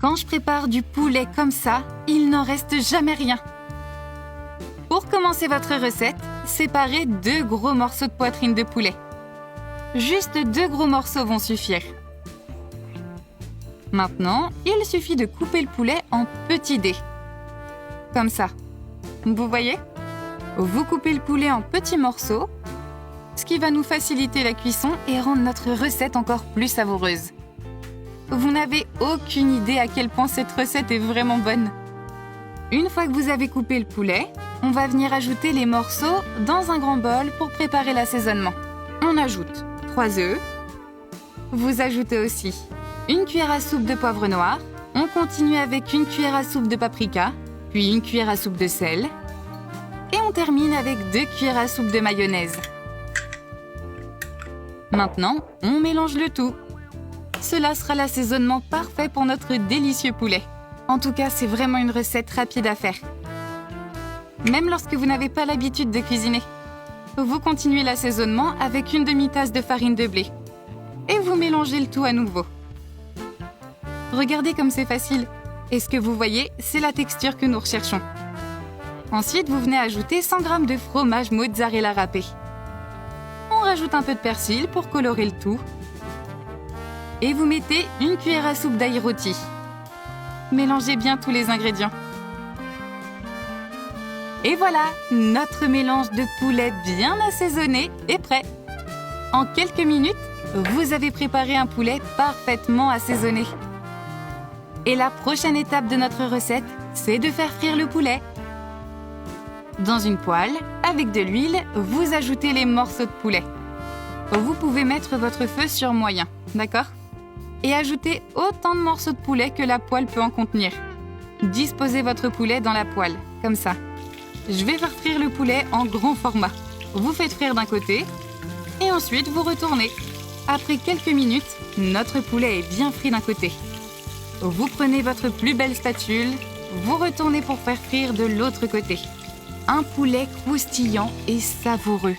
Quand je prépare du poulet comme ça, il n'en reste jamais rien. Pour commencer votre recette, séparez 2 gros morceaux de poitrine de poulet. Juste 2 gros morceaux vont suffire. Maintenant, il suffit de couper le poulet en petits dés. Comme ça. Vous voyez? Vous coupez le poulet en petits morceaux, ce qui va nous faciliter la cuisson et rendre notre recette encore plus savoureuse. Vous n'avez aucune idée à quel point cette recette est vraiment bonne. Une fois que vous avez coupé le poulet, on va venir ajouter les morceaux dans un grand bol pour préparer l'assaisonnement. On ajoute 3 œufs. Vous ajoutez aussi 1 cuillère à soupe de poivre noir. On continue avec 1 cuillère à soupe de paprika, puis 1 cuillère à soupe de sel. Et on termine avec 2 cuillères à soupe de mayonnaise. Maintenant, on mélange le tout. Cela sera l'assaisonnement parfait pour notre délicieux poulet. En tout cas, c'est vraiment une recette rapide à faire. Même lorsque vous n'avez pas l'habitude de cuisiner. Vous continuez l'assaisonnement avec 1 demi-tasse de farine de blé. Et vous mélangez le tout à nouveau. Regardez comme c'est facile. Et ce que vous voyez, c'est la texture que nous recherchons. Ensuite, vous venez ajouter 100 g de fromage mozzarella râpé. On rajoute un peu de persil pour colorer le tout. Et vous mettez 1 cuillère à soupe d'ail rôti. Mélangez bien tous les ingrédients. Et voilà, notre mélange de poulet bien assaisonné est prêt. En quelques minutes, vous avez préparé un poulet parfaitement assaisonné. Et la prochaine étape de notre recette, c'est de faire frire le poulet. Dans une poêle, avec de l'huile, vous ajoutez les morceaux de poulet. Vous pouvez mettre votre feu sur moyen, d'accord? Et ajouter autant de morceaux de poulet que la poêle peut en contenir. Disposez votre poulet dans la poêle, comme ça. Je vais faire frire le poulet en grand format. Vous faites frire d'un côté et ensuite vous retournez. Après quelques minutes, notre poulet est bien frit d'un côté. Vous prenez votre plus belle spatule, vous retournez pour faire frire de l'autre côté. Un poulet croustillant et savoureux.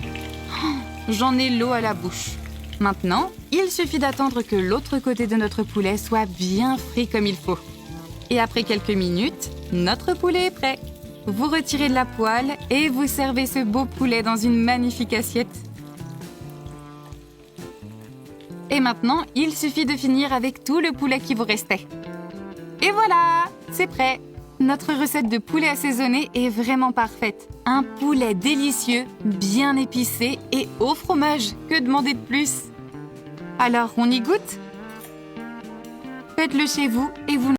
Oh, j'en ai l'eau à la bouche. Maintenant, il suffit d'attendre que l'autre côté de notre poulet soit bien frit comme il faut. Et après quelques minutes, notre poulet est prêt. Vous retirez de la poêle et vous servez ce beau poulet dans une magnifique assiette. Et maintenant, il suffit de finir avec tout le poulet qui vous restait. Et voilà, c'est prêt. Notre recette de poulet assaisonné est vraiment parfaite. Un poulet délicieux, bien épicé et au fromage. Que demander de plus? Alors, on y goûte? Faites-le chez vous et vous